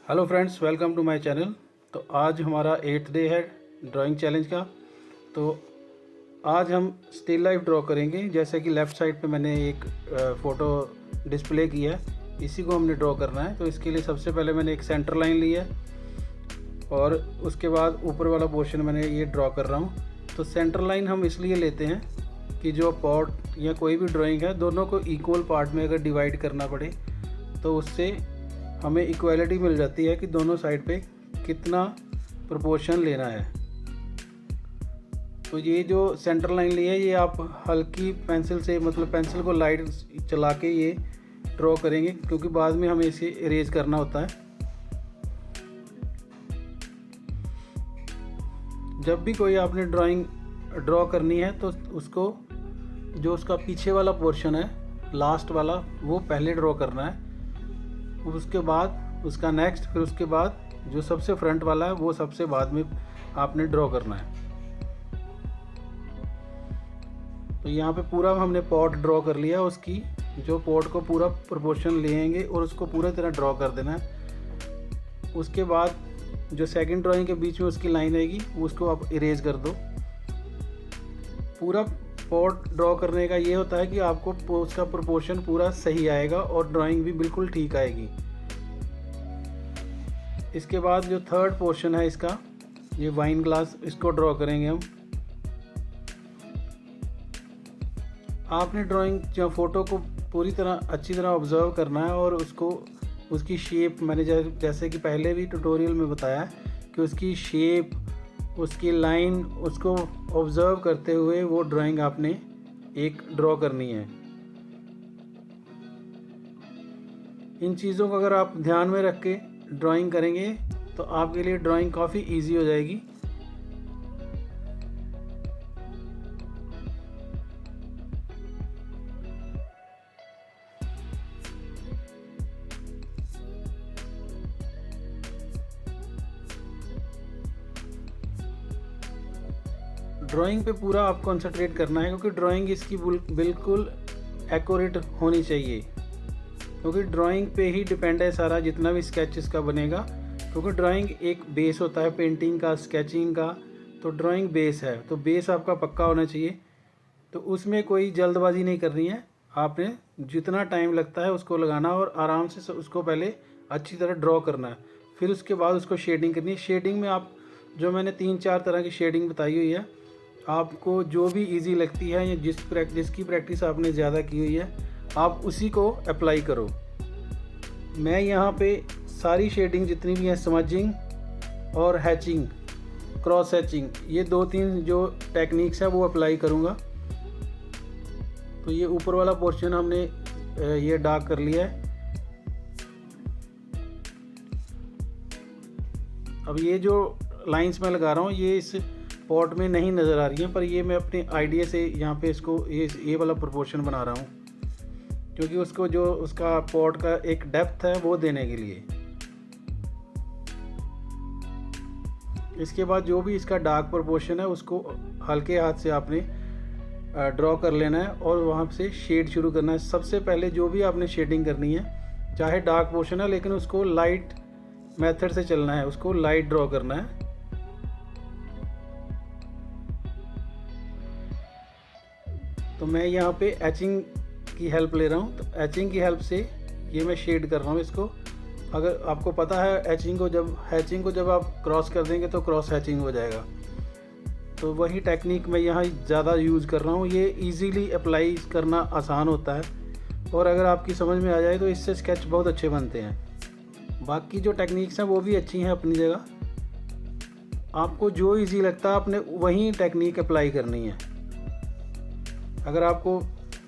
Hello friends, welcome to my channel. तो आज हमारा 8th डे है ड्राइंग चैलेंज का। तो आज हम स्टिल लाइफ ड्रॉ करेंगे। जैसे कि लेफ़्ट साइड पे मैंने एक फ़ोटो डिस्प्ले की है, इसी को हमने ड्रॉ करना है। तो इसके लिए सबसे पहले मैंने एक सेंटर लाइन ली है और उसके बाद ऊपर वाला पोर्शन मैंने ये ड्रॉ कर रहा हूँ। तो सेंटर लाइन हम इसलिए लेते हैं कि जो पॉट या कोई भी ड्राइंग है, दोनों को इक्वल पार्ट में अगर डिवाइड करना पड़े तो उससे हमें इक्वालिटी मिल जाती है कि दोनों साइड पे कितना प्रोपोर्शन लेना है। तो ये जो सेंटर लाइन ली है, ये आप हल्की पेंसिल से, मतलब पेंसिल को लाइट चला के ये ड्रॉ करेंगे, क्योंकि बाद में हमें इसे इरेज करना होता है। जब भी कोई आपने ड्राइंग ड्रॉ करनी है तो उसको जो उसका पीछे वाला पोर्शन है, लास्ट वाला, वो पहले ड्रॉ करना है। उसके बाद उसका नेक्स्ट, फिर उसके बाद जो सबसे फ्रंट वाला है वो सबसे बाद में आपने ड्रॉ करना है। तो यहाँ पे पूरा हमने पॉट ड्रॉ कर लिया। उसकी जो पॉट को पूरा प्रोपोर्शन लेंगे और उसको पूरा तरह ड्रॉ कर देना है। उसके बाद जो सेकंड ड्राइंग के बीच में उसकी लाइन आएगी, उसको आप इरेज कर दो। पूरा पॉट ड्रॉ करने का ये होता है कि आपको उसका प्रोपोर्शन पूरा सही आएगा और ड्राइंग भी बिल्कुल ठीक आएगी। इसके बाद जो थर्ड पोर्शन है इसका, ये वाइन ग्लास, इसको ड्रॉ करेंगे हम। आपने ड्राइंग जो फ़ोटो को पूरी तरह अच्छी तरह ऑब्ज़र्व करना है और उसको उसकी शेप, मैंने जैसे कि पहले भी ट्यूटोरियल में बताया कि उसकी शेप, उसकी लाइन, उसको ऑब्ज़र्व करते हुए वो ड्राइंग आपने एक ड्रॉ करनी है। इन चीज़ों को अगर आप ध्यान में रख के ड्राइंग करेंगे तो आपके लिए ड्राइंग काफ़ी इजी हो जाएगी। ड्राइंग पे पूरा आप कंसंट्रेट करना है, क्योंकि ड्राइंग इसकी बिल्कुल एक्यूरेट होनी चाहिए, क्योंकि ड्राइंग पे ही डिपेंड है सारा, जितना भी स्केच इसका बनेगा। क्योंकि ड्राइंग एक बेस होता है पेंटिंग का, स्केचिंग का। तो ड्राइंग बेस है, तो बेस आपका पक्का होना चाहिए। तो उसमें कोई जल्दबाजी नहीं करनी है। आपने जितना टाइम लगता है उसको लगाना और आराम से उसको पहले अच्छी तरह ड्रॉ करना है। फिर उसके बाद उसको शेडिंग करनी है। शेडिंग में आप, जो मैंने 3-4 तरह की शेडिंग बताई हुई है, आपको जो भी इजी लगती है या जिसकी प्रैक्टिस आपने ज़्यादा की हुई है, आप उसी को अप्लाई करो। मैं यहाँ पे सारी शेडिंग जितनी भी हैं, स्मजिंग और हैचिंग, क्रॉस हैचिंग, ये 2-3 जो टेक्निक्स है वो अप्लाई करूँगा। तो ये ऊपर वाला पोर्शन हमने ये डार्क कर लिया है। अब ये जो लाइंस मैं लगा रहा हूँ, ये इस पॉट में नहीं नज़र आ रही हैं, पर ये मैं अपने आइडिया से यहाँ पे इसको ये वाला प्रोपोर्शन बना रहा हूँ, क्योंकि उसको जो उसका पॉट का एक डेप्थ है वो देने के लिए। इसके बाद जो भी इसका डार्क प्रोपोर्शन है उसको हल्के हाथ से आपने ड्रॉ कर लेना है और वहाँ से शेड शुरू करना है। सबसे पहले जो भी आपने शेडिंग करनी है, चाहे डार्क पोर्शन है, लेकिन उसको लाइट मेथड से चलना है, उसको लाइट ड्रॉ करना है। तो मैं यहाँ पे एचिंग की हेल्प ले रहा हूँ। तो एचिंग की हेल्प से ये मैं शेड कर रहा हूँ इसको। अगर आपको पता है हैचिंग को जब आप क्रॉस कर देंगे तो क्रॉस हैचिंग हो जाएगा। तो वही टेक्निक मैं यहाँ ज़्यादा यूज़ कर रहा हूँ। ये इजीली अप्लाई करना आसान होता है और अगर आपकी समझ में आ जाए तो इससे स्केच बहुत अच्छे बनते हैं। बाकी जो टेक्निक्स हैं वो भी अच्छी हैं अपनी जगह। आपको जो इजी लगता है आपने वही टेक्निक अप्लाई करनी है। अगर आपको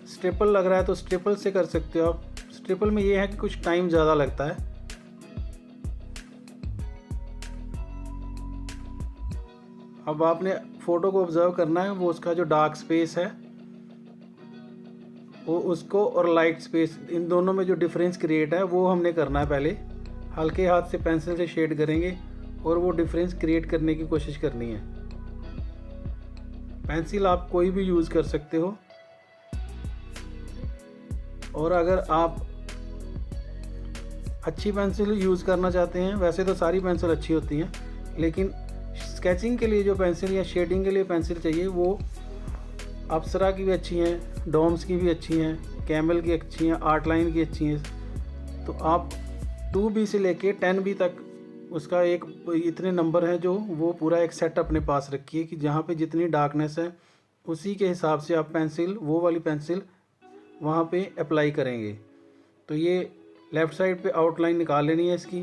स्टेपल लग रहा है तो स्टेपल से कर सकते हो आप। स्टेपल में ये है कि कुछ टाइम ज़्यादा लगता है। अब आपने फ़ोटो को ऑब्ज़र्व करना है, वो उसका जो डार्क स्पेस है वो उसको, और लाइट स्पेस, इन दोनों में जो डिफरेंस क्रिएट है वो हमने करना है। पहले हल्के हाथ से पेंसिल से शेड करेंगे और वो डिफरेंस क्रिएट करने की कोशिश करनी है। पेंसिल आप कोई भी यूज़ कर सकते हो। और अगर आप अच्छी पेंसिल यूज़ करना चाहते हैं, वैसे तो सारी पेंसिल अच्छी होती हैं, लेकिन स्केचिंग के लिए जो पेंसिल या शेडिंग के लिए पेंसिल चाहिए वो अप्सरा की भी अच्छी हैं, डॉम्स की भी अच्छी हैं, कैमल की अच्छी हैं, आर्ट लाइन की अच्छी हैं। तो आप 2B से लेके 10B तक उसका एक इतने नंबर हैं जो वो पूरा एक सेट अपने पास रखिए कि जहाँ पे जितनी डार्कनेस है उसी के हिसाब से आप पेंसिल, वो वाली पेंसिल वहाँ पे अप्लाई करेंगे। तो ये लेफ़्ट साइड पे आउटलाइन निकाल लेनी है इसकी।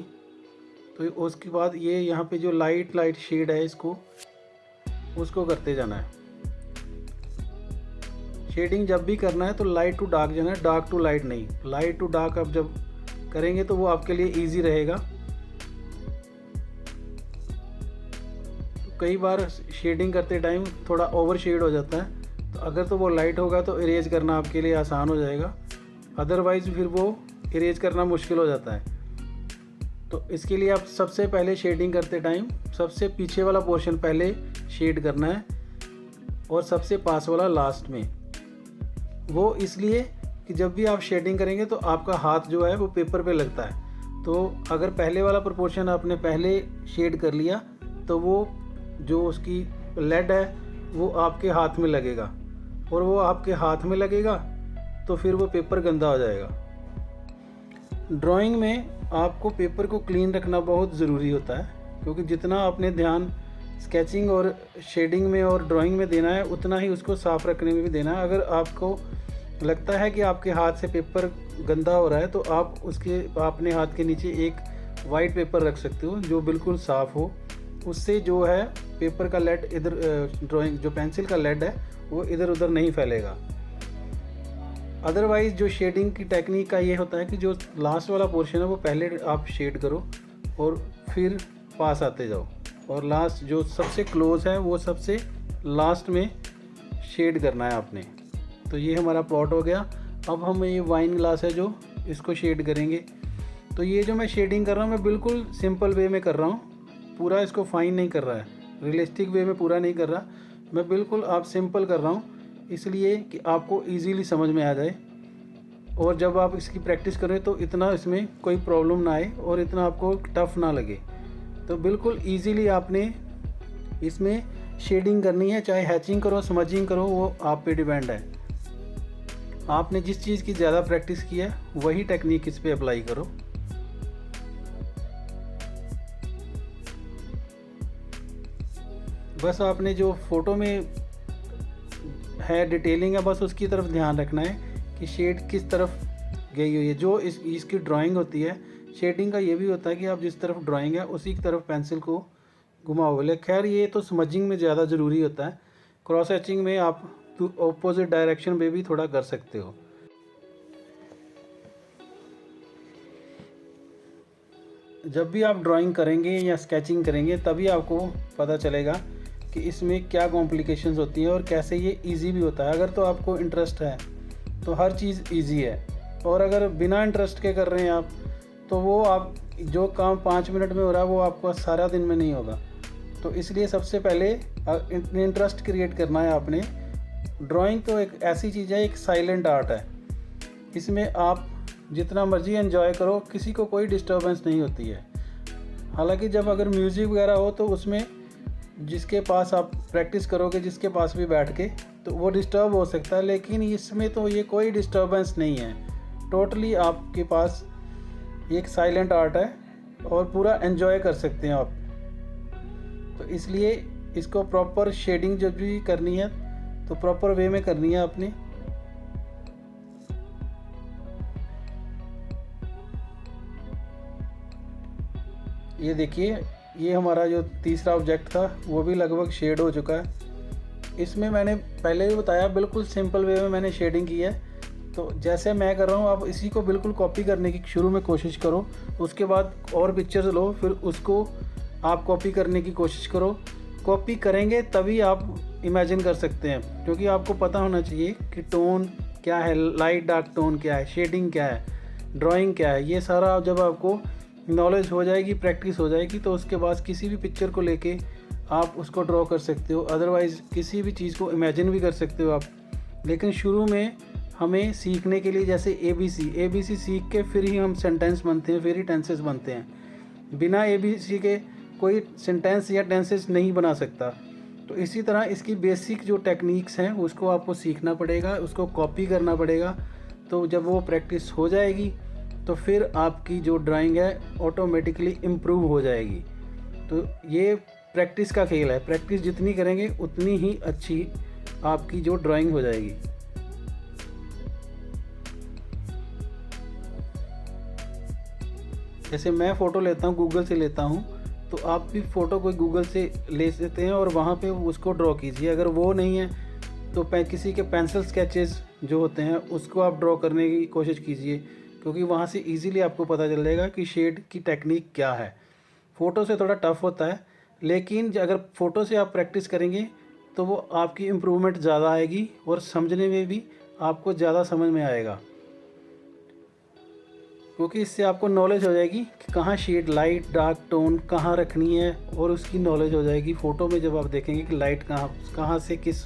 तो उसके बाद ये यहाँ पे जो लाइट शेड है उसको करते जाना है। शेडिंग जब भी करना है तो लाइट टू डार्क जाना है, डार्क टू लाइट नहीं। लाइट टू डार्क आप जब करेंगे तो वो आपके लिए इजी रहेगा। तो कई बार शेडिंग करते टाइम थोड़ा ओवर शेड हो जाता है, तो अगर तो वो लाइट होगा तो इरेज करना आपके लिए आसान हो जाएगा, अदरवाइज़ फिर वो इरेज करना मुश्किल हो जाता है। तो इसके लिए आप सबसे पहले शेडिंग करते टाइम सबसे पीछे वाला पोर्शन पहले शेड करना है और सबसे पास वाला लास्ट में। वो इसलिए कि जब भी आप शेडिंग करेंगे तो आपका हाथ जो है वो पेपर पे लगता है। तो अगर पहले वाला प्रोपोर्शन आपने पहले शेड कर लिया तो वो जो उसकी लेड है वो आपके हाथ में लगेगा, और वो आपके हाथ में लगेगा तो फिर वो पेपर गंदा हो जाएगा। ड्राइंग में आपको पेपर को क्लीन रखना बहुत ज़रूरी होता है, क्योंकि जितना आपने ध्यान स्केचिंग और शेडिंग में और ड्राइंग में देना है उतना ही उसको साफ़ रखने में भी देना है। अगर आपको लगता है कि आपके हाथ से पेपर गंदा हो रहा है तो आप अपने हाथ के नीचे एक वाइट पेपर रख सकते हो जो बिल्कुल साफ़ हो। उससे जो है पेपर का लेड इधर, ड्राइंग जो पेंसिल का लेड है वो इधर उधर नहीं फैलेगा। अदरवाइज़ जो शेडिंग की टेक्निक का ये होता है कि जो लास्ट वाला पोर्शन है वो पहले आप शेड करो और फिर पास आते जाओ, और लास्ट जो सबसे क्लोज है वो सबसे लास्ट में शेड करना है आपने। तो ये हमारा पॉट हो गया। अब हम ये वाइन ग्लास है जो इसको शेड करेंगे। तो ये जो मैं शेडिंग कर रहा हूँ मैं बिल्कुल सिंपल वे में कर रहा हूँ, पूरा इसको फाइन नहीं कर रहा है, रियलिस्टिक वे में पूरा नहीं कर रहा, मैं बिल्कुल आप सिंपल कर रहा हूँ, इसलिए कि आपको इजीली समझ में आ जाए। और जब आप इसकी प्रैक्टिस करें तो इतना इसमें कोई प्रॉब्लम ना आए और इतना आपको टफ़ ना लगे। तो बिल्कुल इजीली आपने इसमें शेडिंग करनी है, चाहे हैचिंग करो स्मजिंग करो, वो आप पे डिपेंड है। आपने जिस चीज़ की ज़्यादा प्रैक्टिस की है वही टेक्निक इस पे अप्लाई करो। बस आपने जो फ़ोटो में है डिटेलिंग है बस उसकी तरफ ध्यान रखना है कि शेड किस तरफ गई हुई है। जो इसकी ड्राइंग होती है, शेडिंग का ये भी होता है कि आप जिस तरफ ड्राइंग है उसी की तरफ पेंसिल को घुमाओगे। खैर ये तो स्मजिंग में ज़्यादा ज़रूरी होता है, क्रॉस हैचिंग में आप ऑपोजिट डायरेक्शन में भी थोड़ा कर सकते हो। जब भी आप ड्राइंग करेंगे या स्केचिंग करेंगे तभी आपको पता चलेगा कि इसमें क्या कॉम्प्लिकेशंस होती हैं और कैसे ये इजी भी होता है। अगर तो आपको इंटरेस्ट है तो हर चीज़ इजी है, और अगर बिना इंटरेस्ट के कर रहे हैं आप तो वो आप जो काम 5 मिनट में हो रहा है वो आपको सारा दिन में नहीं होगा। तो इसलिए सबसे पहले इंटरेस्ट क्रिएट करना है आपने। ड्राइंग तो एक ऐसी चीज़ है, एक साइलेंट आर्ट है, इसमें आप जितना मर्ज़ी एंजॉय करो, किसी को कोई डिस्टर्बेंस नहीं होती है। हालांकि जब अगर म्यूज़िक वगैरह हो तो उसमें जिसके पास आप प्रैक्टिस करोगे, जिसके पास भी बैठ के, तो वो डिस्टर्ब हो सकता है, लेकिन इसमें तो ये कोई डिस्टर्बेंस नहीं है। टोटली आपके पास एक साइलेंट आर्ट है और पूरा एंजॉय कर सकते हैं आप। तो इसलिए इसको प्रॉपर शेडिंग जब भी करनी है तो प्रॉपर वे में करनी है आपने। ये देखिए, ये हमारा जो तीसरा ऑब्जेक्ट था वो भी लगभग शेड हो चुका है। इसमें मैंने पहले भी बताया बिल्कुल सिंपल वे में मैंने शेडिंग की है। तो जैसे मैं कर रहा हूँ आप इसी को बिल्कुल कॉपी करने की शुरू में कोशिश करो, उसके बाद और पिक्चर्स लो, फिर उसको आप कॉपी करने की कोशिश करो। कॉपी करेंगे तभी आप इमेजिन कर सकते हैं, क्योंकि आपको पता होना चाहिए कि टोन क्या है, लाइट डार्क टोन क्या है, शेडिंग क्या है, ड्राइंग क्या है। ये सारा जब आपको नॉलेज हो जाएगी, प्रैक्टिस हो जाएगी, तो उसके बाद किसी भी पिक्चर को लेके आप उसको ड्रॉ कर सकते हो। अदरवाइज़ किसी भी चीज़ को इमेजिन भी कर सकते हो आप, लेकिन शुरू में हमें सीखने के लिए जैसे ABC सीख के फिर ही हम सेंटेंस बनते हैं, फिर ही टेंसेस बनते हैं। बिना ABC के कोई सेंटेंस या टेंसेस नहीं बना सकता। तो इसी तरह इसकी बेसिक जो टेक्निक्स हैं उसको आपको सीखना पड़ेगा, उसको कॉपी करना पड़ेगा। तो जब वो प्रैक्टिस हो जाएगी तो फिर आपकी जो ड्राइंग है ऑटोमेटिकली इम्प्रूव हो जाएगी। तो ये प्रैक्टिस का खेल है, प्रैक्टिस जितनी करेंगे उतनी ही अच्छी आपकी जो ड्राइंग हो जाएगी। जैसे मैं फ़ोटो लेता हूँ, गूगल से लेता हूँ, तो आप भी फ़ोटो कोई गूगल से ले सकते हैं और वहाँ पे उसको ड्रॉ कीजिए। अगर वो नहीं है तो किसी के पेंसिल स्केचेस जो होते हैं उसको आप ड्रॉ करने की कोशिश कीजिए, क्योंकि वहाँ से इजीली आपको पता चल जाएगा कि शेड की टेक्निक क्या है। फ़ोटो से थोड़ा टफ होता है, लेकिन अगर फ़ोटो से आप प्रैक्टिस करेंगे तो वो आपकी इम्प्रूवमेंट ज़्यादा आएगी और समझने में भी आपको ज़्यादा समझ में आएगा, क्योंकि इससे आपको नॉलेज हो जाएगी कि कहाँ शेड, लाइट, डार्क, टोन कहाँ रखनी है, और उसकी नॉलेज हो जाएगी फ़ोटो में जब आप देखेंगे कि लाइट कहाँ से किस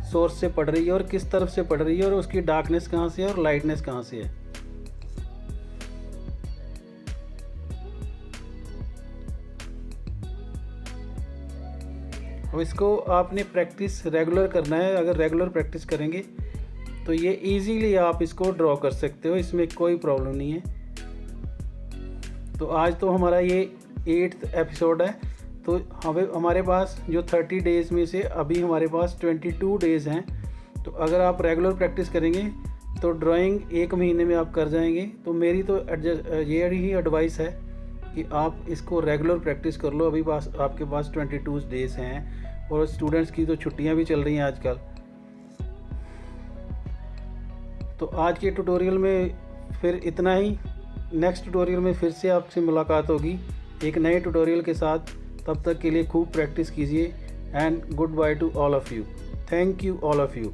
सोर्स से पड़ रही है और किस तरफ से पड़ रही है, और उसकी डार्कनेस कहाँ से है और लाइटनेस कहाँ से है। अब इसको आपने प्रैक्टिस रेगुलर करना है। अगर रेगुलर प्रैक्टिस करेंगे तो ये इजीली आप इसको ड्रॉ कर सकते हो, इसमें कोई प्रॉब्लम नहीं है। तो आज तो हमारा ये 8th एपिसोड है। तो हमारे पास जो 30 डेज़ में से अभी हमारे पास 22 डेज़ हैं। तो अगर आप रेगुलर प्रैक्टिस करेंगे तो ड्राइंग 1 महीने में आप कर जाएंगे। तो मेरी तो ये ही एडवाइस है कि आप इसको रेगुलर प्रैक्टिस कर लो। अभी आपके पास 22 डेज़ हैं और स्टूडेंट्स की तो छुट्टियां भी चल रही हैं आजकल। तो आज के ट्यूटोरियल में फिर इतना ही। नेक्स्ट ट्यूटोरियल में फिर से आपसे मुलाकात होगी एक नए ट्यूटोरियल के साथ। तब तक के लिए खूब प्रैक्टिस कीजिए and good by two all of you. Thank you all of you.